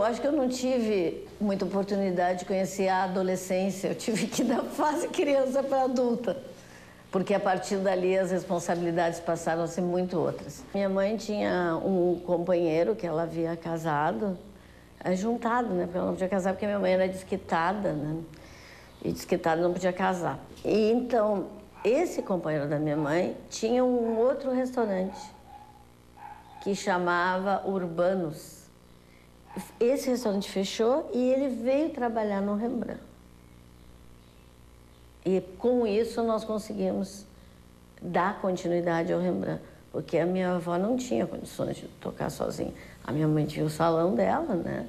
acho que eu não tive muita oportunidade de conhecer a adolescência. Eu tive que ir da fase criança para adulta. Porque a partir dali as responsabilidades passaram a ser muito outras. Minha mãe tinha um companheiro que ela havia casado, juntado, né? Porque ela não podia casar porque minha mãe era desquitada, né? E desquitada não podia casar. E então, esse companheiro da minha mãe tinha um outro restaurante que chamava Urbanos. Esse restaurante fechou e ele veio trabalhar no Rembrandt. E com isso nós conseguimos dar continuidade ao Rembrandt, porque a minha avó não tinha condições de tocar sozinha. A minha mãe tinha o salão dela, né?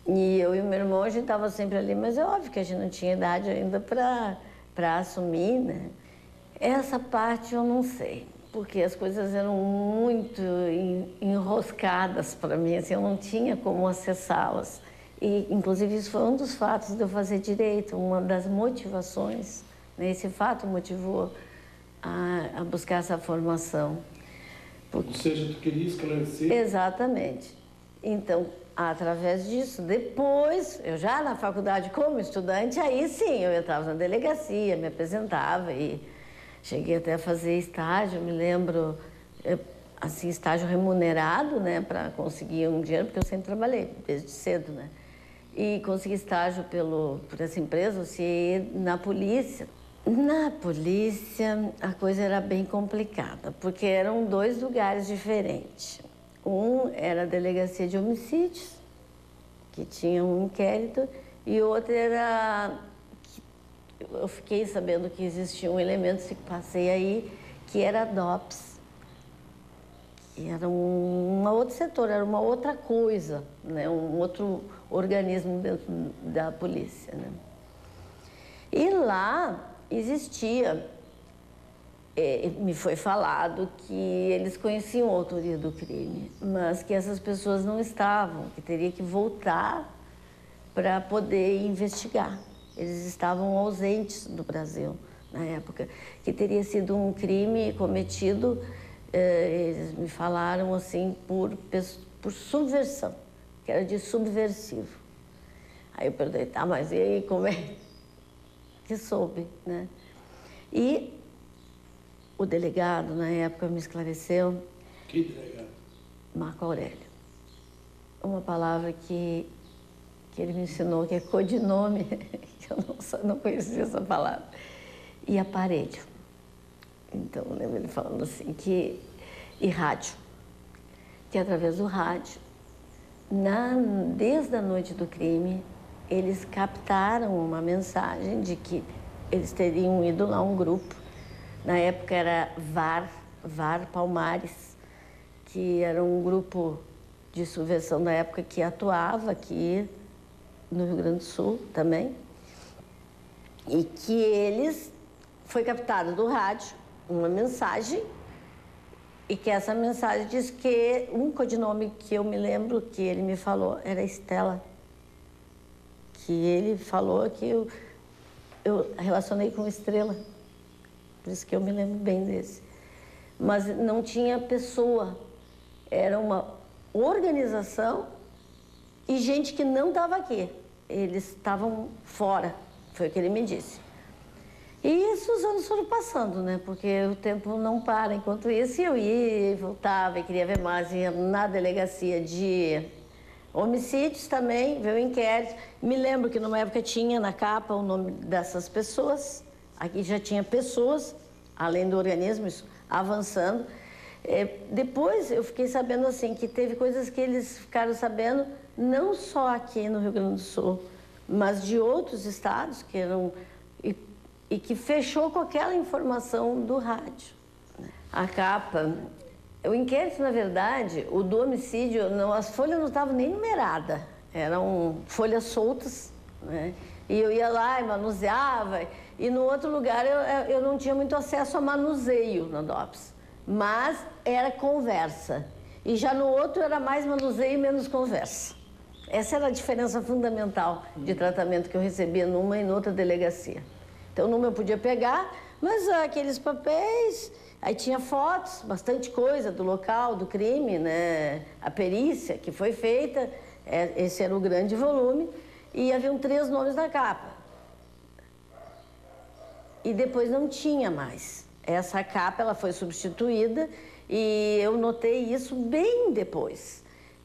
E eu e o meu irmão, a gente estava sempre ali, mas é óbvio que a gente não tinha idade ainda para assumir, né? Essa parte eu não sei, porque as coisas eram muito enroscadas para mim, assim, eu não tinha como acessá-las. E, inclusive, isso foi um dos fatos de eu fazer direito, uma das motivações, né? Esse fato motivou a buscar essa formação. Ou seja, tu queria esclarecer? Exatamente. Então, através disso, depois, eu já na faculdade como estudante, aí sim, eu entrava na delegacia, me apresentava e cheguei até a fazer estágio, me lembro, assim, estágio remunerado, né, para conseguir um dinheiro, porque eu sempre trabalhei, desde cedo, né. E consegui estágio por essa empresa, o CIE, na polícia. Na polícia, a coisa era bem complicada, porque eram 2 lugares diferentes. Um era a delegacia de homicídios, que tinha um inquérito, e outro era... Eu fiquei sabendo que existia um elemento que passei aí, que era a DOPS. Que era um outro setor, era uma outra coisa, né? Um outro organismo dentro da polícia, né? E lá existia, me foi falado que eles conheciam a autoria do crime, mas que essas pessoas não estavam, que teria que voltar para poder investigar. Eles estavam ausentes do Brasil na época, que teria sido um crime cometido, eles me falaram assim, por subversão, que era de subversivo. Aí eu perguntei, tá, mas e aí, como é que soube, né? E o delegado, na época, me esclareceu... Que delegado? Marco Aurélio. Uma palavra que ele me ensinou, que é codinome, que eu não conhecia essa palavra, e aparelho. Então, eu lembro ele falando assim, e rádio, que através do rádio, desde a noite do crime, eles captaram uma mensagem de que eles teriam ido lá, um grupo, na época era VAR Palmares, que era um grupo de subversão da época que atuava aqui no Rio Grande do Sul também, e que foi captado do rádio uma mensagem, e que essa mensagem diz que um codinome que eu me lembro que ele me falou era Estela, que ele falou que eu relacionei com estrela, por isso que eu me lembro bem desse. Mas não tinha pessoa, era uma organização e gente que não estava aqui, eles estavam fora, foi o que ele me disse. E isso os anos foram passando, né? Porque o tempo não para. Enquanto isso, eu ia e voltava e queria ver mais. Ia na delegacia de homicídios também, ver o inquérito. Me lembro que numa época tinha na capa o nome dessas pessoas. Aqui já tinha pessoas, além do organismo, isso, avançando. Depois eu fiquei sabendo assim que teve coisas que eles ficaram sabendo não só aqui no Rio Grande do Sul, mas de outros estados que eram... E que fechou com aquela informação do rádio. A capa, o inquérito, na verdade, o do homicídio, as folhas não estavam nem numeradas, eram folhas soltas, né? E eu ia lá e manuseava, e no outro lugar eu não tinha muito acesso a manuseio na DOPS, mas era conversa. E já no outro era mais manuseio e menos conversa. Essa era a diferença fundamental de tratamento que eu recebia numa e noutra delegacia. Então, numa eu podia pegar, mas aqueles papéis, aí tinha fotos, bastante coisa do local, do crime, né? A perícia que foi feita, Esse era o grande volume e haviam 3 nomes na capa. E depois não tinha mais. Essa capa ela foi substituída e eu notei isso bem depois.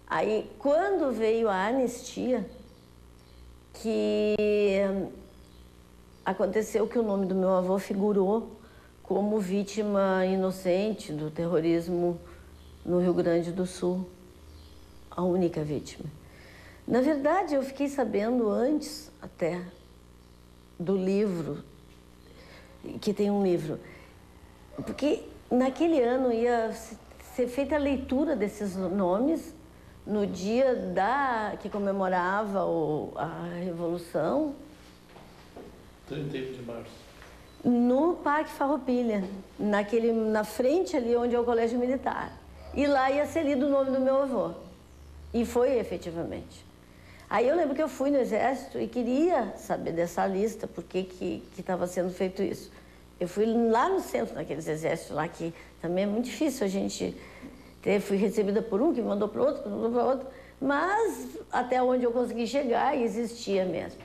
Aí, quando veio a anistia, que aconteceu que o nome do meu avô figurou como vítima inocente do terrorismo no Rio Grande do Sul, a única vítima. Na verdade, eu fiquei sabendo antes até do livro, que tem um livro, porque naquele ano ia ser feita a leitura desses nomes no dia que comemorava a Revolução. 31 de março. No Parque Farroupilha, na frente ali onde é o Colégio Militar. E lá ia ser lido o nome do meu avô. E foi efetivamente. Aí eu lembro que eu fui no Exército e queria saber dessa lista, por que estava sendo feito isso. Eu fui lá no centro, naqueles exércitos lá, que também é muito difícil a gente ter. Fui recebida por um, que me mandou para outro, que me mandou para outro, mas até onde eu consegui chegar, existia mesmo.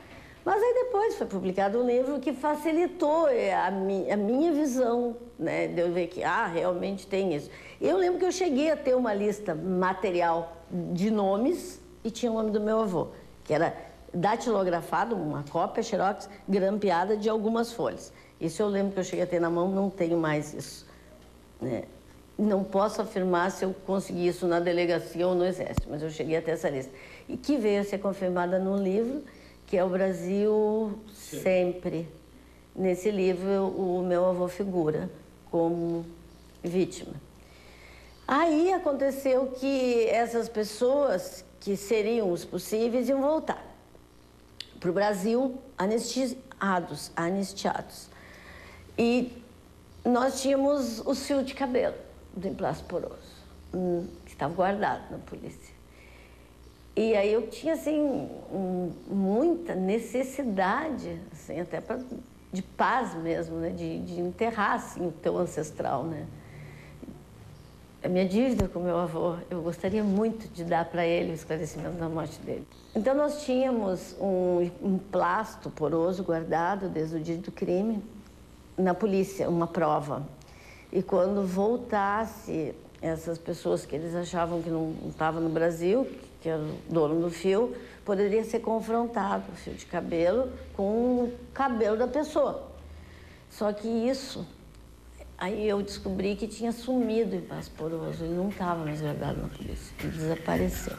Mas aí depois foi publicado um livro que facilitou a minha visão, né, de eu ver que, realmente tem isso. Eu lembro que eu cheguei a ter uma lista material de nomes e tinha o nome do meu avô, que era datilografado, uma cópia xerox, grampeada de algumas folhas. Isso eu lembro que eu cheguei a ter na mão, não tenho mais isso, né? Não posso afirmar se eu consegui isso na delegacia ou no Exército, mas eu cheguei a ter essa lista. E que veio a ser confirmada no livro, que é o Brasil Sempre. Nesse livro, o meu avô figura como vítima. Aí aconteceu que essas pessoas que seriam os possíveis iam voltar para o Brasil anistiados. E nós tínhamos os fios de cabelo do Emplasto Poroso, que estava guardado na polícia. E aí eu tinha, assim, muita necessidade, assim, até de paz mesmo, né? De enterrar, assim, o teu ancestral, né? A minha dívida com o meu avô, eu gostaria muito de dar para ele o esclarecimento da morte dele. Então nós tínhamos um emplasto poroso guardado desde o dia do crime na polícia, uma prova. E quando voltasse essas pessoas que eles achavam que não estavam no Brasil, que era o dono do fio, poderia ser confrontado, o fio de cabelo, com o cabelo da pessoa. Só que isso, aí eu descobri que tinha sumido o Emplasto Poroso, ele não estava mais guardado na polícia, ele desapareceu.